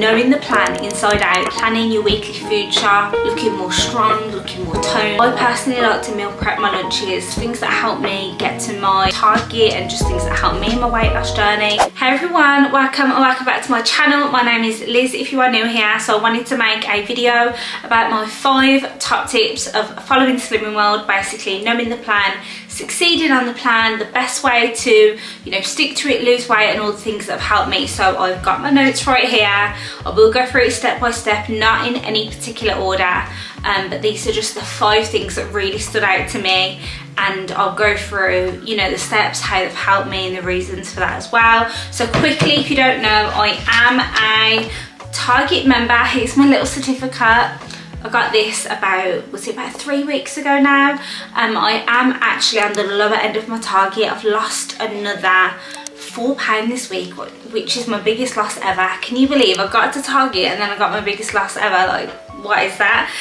Knowing the plan inside out, planning your weekly food shop, looking more strong, looking more toned. I personally like to meal prep my lunches, things that help me get to my target and just things that help me in my weight loss journey. Hey everyone, welcome back to my channel. My name is Liz if you are new here. So I wanted to make a video about my 5 top tips of following Slimming World, basically knowing the plan, succeeding on the plan, the best way to, stick to it, lose weight, and all the things that have helped me. So I've got my notes right here. I will go through it step by step, not in any particular order, but these are just the 5 things that really stood out to me, and I'll go through, the steps, how they've helped me, and the reasons for that as well. So quickly, if you don't know, I am a Target member. Here's my little certificate. I got this about 3 weeks ago now. I am actually on the lower end of my target. I've lost another £4 this week, which is my biggest loss ever. Can you believe I got to Target and then I got my biggest loss ever? Like, what is that?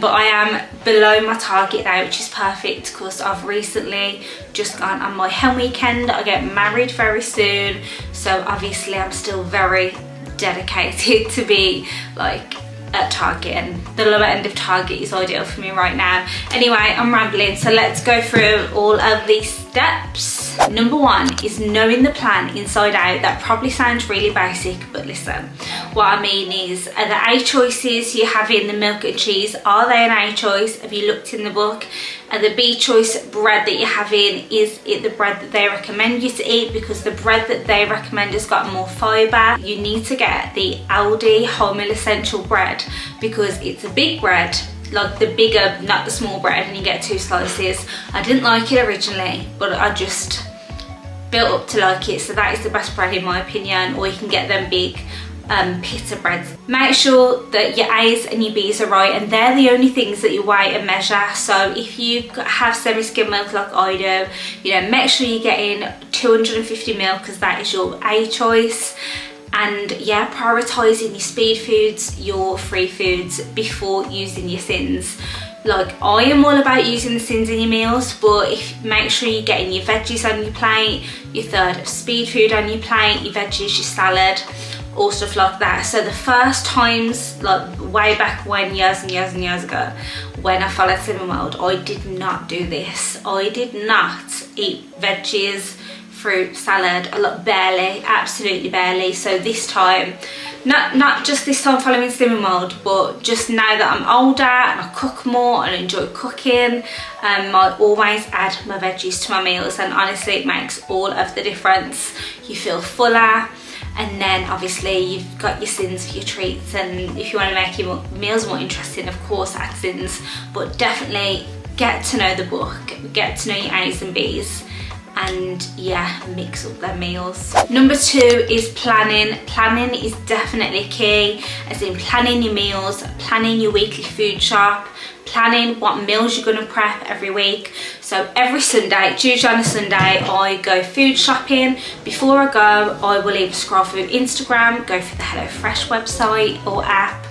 But I am below my target now, which is perfect because I've recently just gone on my hen weekend. I get married very soon, so obviously I'm still very dedicated to be like at Target, and the lower end of Target is ideal for me right now. Anyway, I'm rambling, so let's go through all of these steps. Number 1 is knowing the plan inside out. That probably sounds really basic, but listen, what I mean is, are the A choices you have in the milk and cheese, are they an A choice? Have you looked in the book? And the B choice bread that you're having, is it the bread that they recommend you to eat? Because the bread that they recommend has got more fibre. You need to get the Aldi Wholemeal Essential bread because it's a big bread, like the bigger, not the small bread, and you get 2 slices. I didn't like it originally, but I just built up to like it, so that is the best bread in my opinion. Or you can get them big pita breads. Make sure that your A's and your B's are right, and they're the only things that you weigh and measure. So if you have semi-skim milk like I do, make sure you're getting 250ml because that is your A choice. And yeah, prioritising your speed foods, your free foods before using your sins. Like, I am all about using the sins in your meals, but make sure you're getting your veggies on your plate, your third of speed food on your plate, your veggies, your salad, all stuff like that. So the first times, like way back when, years and years ago, when I followed Slimming World, I did not do this. I did not eat veggies, fruit, salad, barely, absolutely barely. So this time, not just this time following Slimming World, but just now that I'm older and I cook more and enjoy cooking, I always add my veggies to my meals, and honestly it makes all of the difference. You feel fuller, and then obviously you've got your sins for your treats, and if you want to make your meals more interesting, of course add sins, but definitely get to know the book, get to know your A's and B's, and yeah, mix up their meals. Number 2 is planning. Planning is definitely key, as in planning your meals, planning your weekly food shop, planning what meals you're going to prep every week. So every Sunday, it's usually on a Sunday, I go food shopping. Before I go, I will either scroll through Instagram, go through the HelloFresh website or app,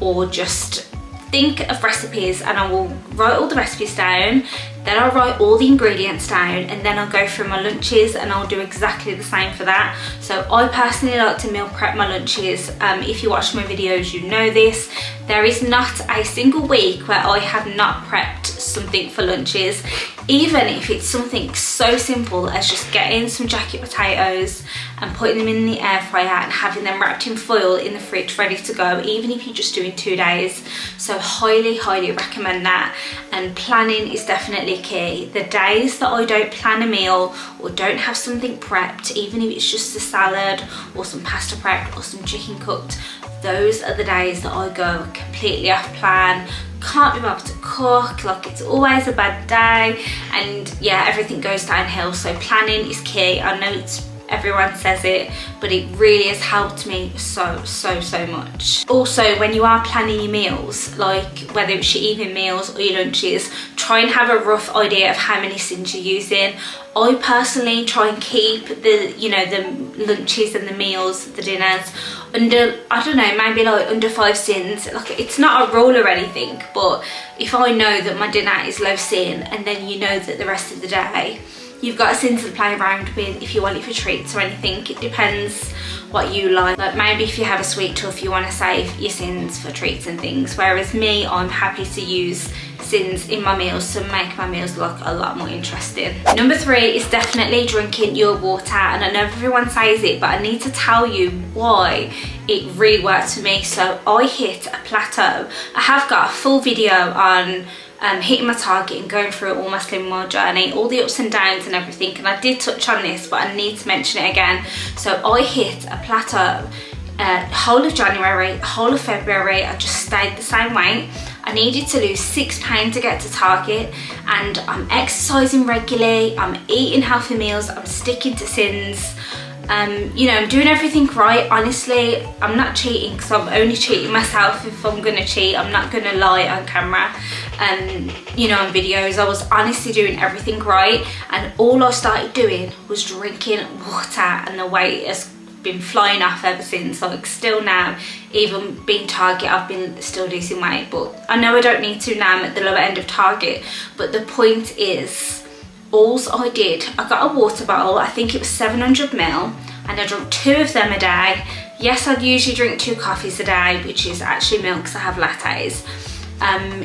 or just think of recipes, and I will write all the recipes down. Then I'll write all the ingredients down, and then I'll go through my lunches and I'll do exactly the same for that. So I personally like to meal prep my lunches. If you watch my videos, you know this. There is not a single week where I have not prepped something for lunches, even if it's something so simple as just getting some jacket potatoes and putting them in the air fryer and having them wrapped in foil in the fridge ready to go, even if you're just doing 2 days. So highly recommend that. And planning is definitely key. The days that I don't plan a meal or don't have something prepped, even if it's just a salad or some pasta prepped or some chicken cooked, those are the days that I go completely off plan, can't be bothered to cook, like it's always a bad day, and yeah, everything goes downhill. So planning is key. I know everyone says it, but it really has helped me so much. Also, when you are planning your meals, like whether it's your evening meals or your lunches, try and have a rough idea of how many sins you're using. I personally try and keep the the lunches and the meals, the dinners, under, I don't know, maybe like under 5 sins. Like, it's not a rule or anything, but if I know that my dinner is low sin, and then you know that the rest of the day you've got a sin to play around with if you want it for treats or anything. It depends what you like maybe if you have a sweet tooth, you want to save your sins for treats and things, whereas me, I'm happy to use sins in my meals to make my meals look a lot more interesting. Number 3 is definitely drinking your water, and I know everyone says it, but I need to tell you why it really worked for me. So I hit a plateau. I have got a full video on hitting my target and going through all my slim world journey, all the ups and downs and everything, and I did touch on this, but I need to mention it again. So I hit a plateau whole of January, whole of February. I just stayed the same weight. I needed to lose 6 pounds to get to target, and I'm exercising regularly, I'm eating healthy meals, I'm sticking to sins. You know, I'm doing everything right. Honestly, I'm not cheating, because I'm only cheating myself if I'm gonna cheat. I'm not gonna lie on camera and you know, on videos. I was honestly doing everything right, and all I started doing was drinking water, and the weight has been flying off ever since. Like still now, even being target, I've been still losing weight, but I know I don't need to now. I'm at the lower end of target. But the point is, all I did, I got a water bottle, I think it was 700 ml, and I drank 2 of them a day. Yes, I'd usually drink 2 coffees a day, which is actually milk, because I have lattes.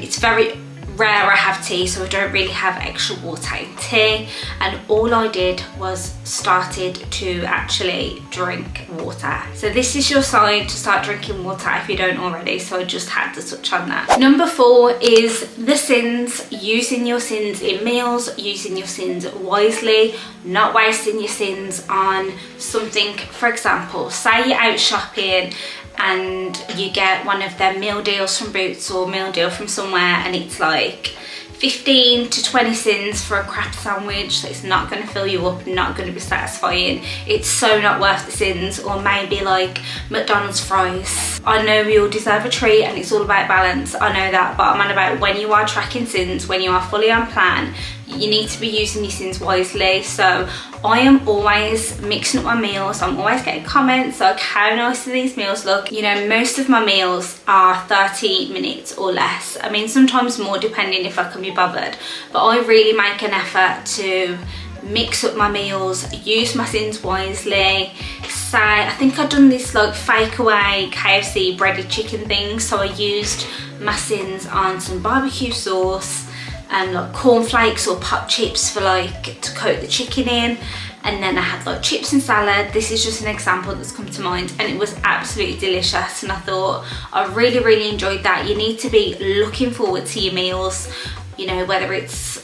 It's very rare I have tea, so I don't really have extra water in tea, and all I did was started to actually drink water. So this is your sign to start drinking water if you don't already, so I just had to touch on that. Number 4 is the sins, using your sins in meals, using your sins wisely, not wasting your sins on something. For example, say you're out shopping and you get one of their meal deals from Boots or meal deal from somewhere, and it's like 15 to 20 sins for a crap sandwich that is not going to fill you up, not going to be satisfying. It's so not worth the sins. Or maybe like McDonald's fries. I know we all deserve a treat and it's all about balance, I know that, but I'm on about when you are tracking sins, when you are fully on plan, you need to be using your sins wisely. So I am always mixing up my meals. I'm always getting comments like, how nice do these meals look? You know, most of my meals are 30 minutes or less. I mean, sometimes more depending if I can be bothered. But I really make an effort to mix up my meals, use my sins wisely. Say, I think I've done this like fake away KFC breaded chicken thing. So I used my sins on some barbecue sauce, and like cornflakes or pop chips for like to coat the chicken in, and then I had like chips and salad. This is just an example that's come to mind, and it was absolutely delicious, and I thought I really enjoyed that. You need to be looking forward to your meals, you know, whether it's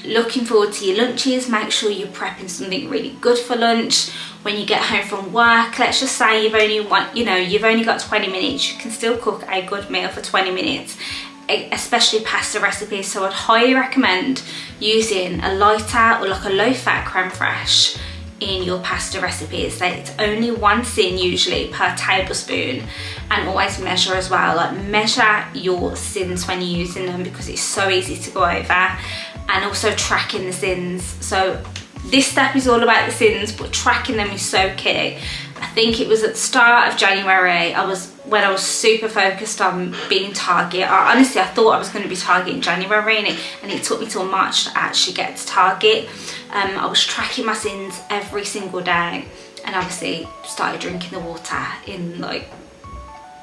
looking forward to your lunches, make sure you're prepping something really good for lunch. When you get home from work, let's just say you've only got 20 minutes, you can still cook a good meal for 20 minutes. Especially pasta recipes, so I'd highly recommend using a lighter or like a low-fat creme fraiche in your pasta recipes. So it's only 1 sin usually per tablespoon, and always measure as well. Like measure your sins when you're using them, because it's so easy to go over, and also tracking the sins. So this step is all about the sins, but tracking them is so key. I think it was at the start of January, when I was super focused on being target. Honestly, I thought I was going to be target in January, and it took me till March to actually get to target. I was tracking my sins every single day, and obviously started drinking the water in like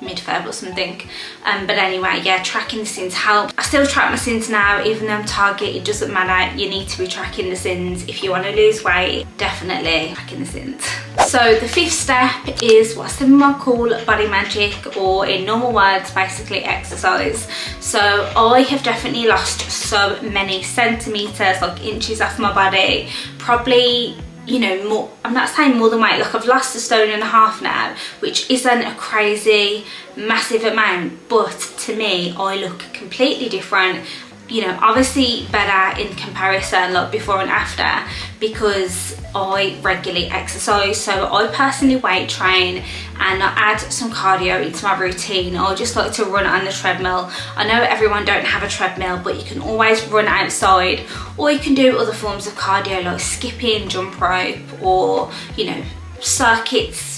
mid-Feb or something. But anyway, yeah, tracking the sins help. I still track my sins now, even though I'm target, it doesn't matter. You need to be tracking the sins if you want to lose weight. Definitely tracking the sins. So the 5th step is what some might call body magic, or in normal words, basically exercise. So I have definitely lost so many centimeters, like inches off my body, probably, you know, more, I'm not saying more than weight, like I've lost 1.5 stone now, which isn't a crazy massive amount, but to me I look completely different. You know, obviously better in comparison, like before and after, because I regularly exercise. So I personally weight train, and I add some cardio into my routine. I just like to run on the treadmill. I know everyone don't have a treadmill, but you can always run outside, or you can do other forms of cardio like skipping, jump rope, or, you know, circuits,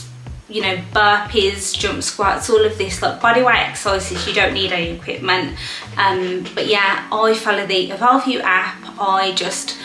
you know, burpees, jump squats, all of this, like bodyweight exercises. You don't need any equipment. But yeah, I follow the Evolve You app. I just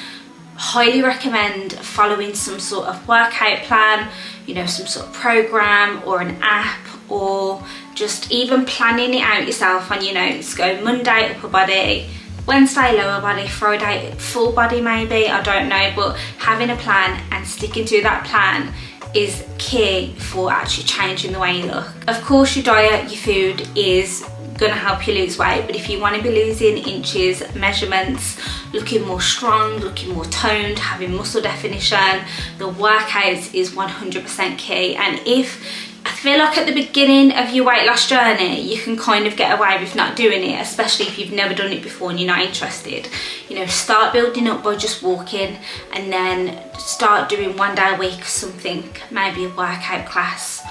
highly recommend following some sort of workout plan. you know, some sort of program or an app, or just even planning it out yourself on your notes. Go Monday upper body, Wednesday lower body, Friday full body maybe, I don't know, but having a plan and sticking to that plan is key for actually changing the way you look. Of course your diet, your food is gonna help you lose weight, but if you want to be losing inches, measurements, looking more strong, looking more toned, having muscle definition, the workout is 100% key. And if I feel like at the beginning of your weight loss journey, you can kind of get away with not doing it, especially if you've never done it before and you're not interested. You know, start building up by just walking, and then start doing 1 day a week something, maybe a workout class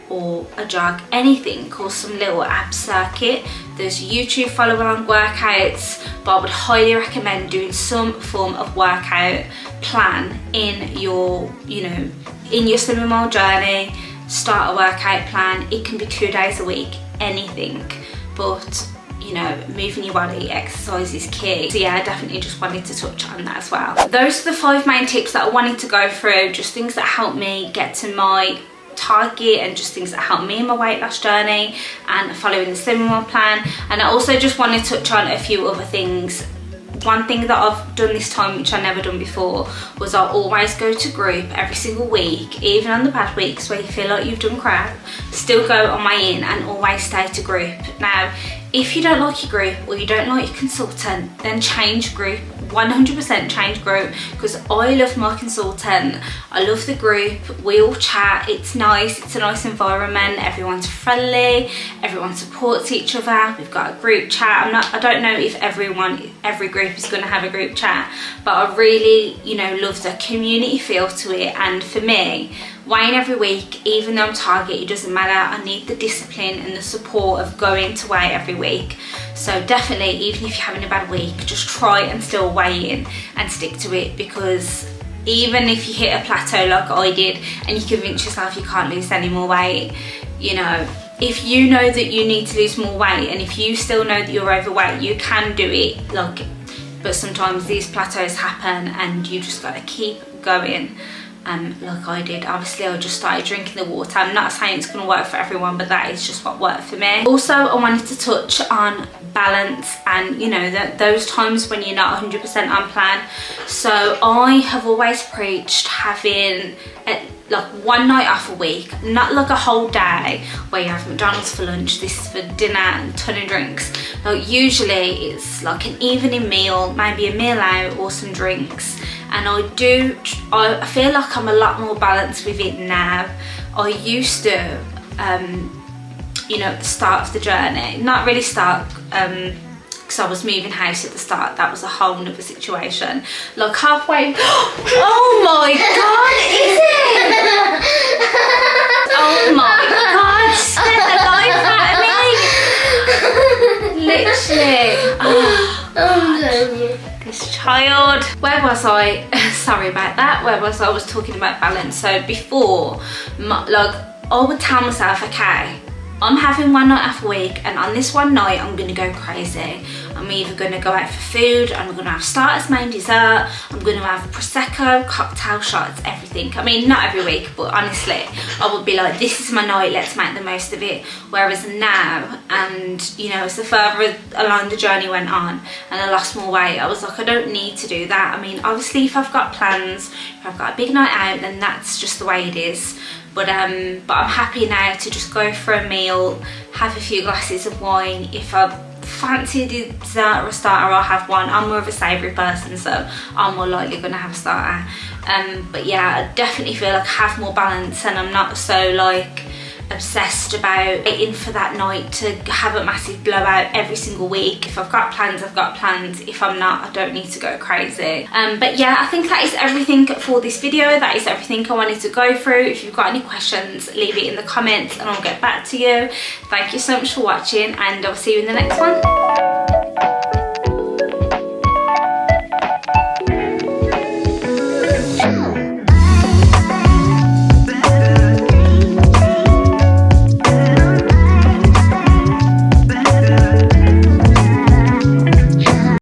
or a jog, anything, or some little ab circuit. There's YouTube follow along workouts, but I would highly recommend doing some form of workout plan in your, you know, in your Slimming World journey. Start a workout plan. It can be 2 days a week, anything, but you know, moving your body, exercise is key. So yeah, I definitely just wanted to touch on that as well. Those are the 5 main tips that I wanted to go through, just things that help me get to my target and just things that help me in my weight loss journey and following the Slimming World plan. And I also just want to touch on a few other things. One thing that I've done this time, which I never done before, was I always go to group every single week, even on the bad weeks where you feel like you've done crap, still go on my in and always stay to group. Now, if you don't like your group or you don't like your consultant, then change group. 100% change group, because I love my consultant, I love the group, we all chat, it's nice, it's a nice environment, everyone's friendly, everyone supports each other, we've got a group chat. I don't know if every group is going to have a group chat, but I really, you know, love the community feel to it. And for me, weighing every week, even though I'm target, it doesn't matter, I need the discipline and the support of going to weigh every week. So definitely, even if you're having a bad week, just try and still weigh in and stick to it, because even if you hit a plateau like I did and you convince yourself you can't lose any more weight, you know, if you know that you need to lose more weight and if you still know that you're overweight, you can do it. Like, but sometimes these plateaus happen and you just gotta keep going. Like I did. Obviously I just started drinking the water. I'm not saying it's going to work for everyone, but that is just what worked for me. Also, I wanted to touch on balance and, you know, those times when you're not 100% on plan. So I have always preached having like 1 night off a week, not like a whole day where you have McDonald's for lunch, this for dinner and a ton of drinks. Like usually it's like an evening meal, maybe a meal out or some drinks. And I feel like I'm a lot more balanced with it now. I used to, you know, at the start of the journey, not really start, because I was moving house at the start, that was a whole nother situation. Like halfway, oh my God, is it? Oh my God, scared the life out of me. Literally. Oh. This child. Where was I? Sorry about that. Where was I? I was talking about balance. So before, like, I would tell myself, okay, I'm having 1 night off a week, and on this 1 night I'm gonna go crazy. I'm either gonna go out for food, I'm gonna have starters, main dessert, I'm gonna have Prosecco, cocktail shots, everything. I mean, not every week, but honestly, I would be like, this is my night, let's make the most of it. Whereas now, and you know, as the further along the journey went on and I lost more weight, I was like, I don't need to do that. I mean, obviously if I've got plans, if I've got a big night out, then that's just the way it is. But I'm happy now to just go for a meal, have a few glasses of wine. If I fancy a dessert or a starter, I'll have one. I'm more of a savoury person, so I'm more likely going to have a starter. But yeah, I definitely feel like I have more balance, and I'm not so like obsessed about waiting for that night to have a massive blowout every single week. If I've got plans, I've got plans. If I'm not, I don't need to go crazy. But yeah, I think that is everything for this video. That is everything I wanted to go through. If you've got any questions, leave it in the comments and I'll get back to you. Thank you so much for watching, and I'll see you in the next one.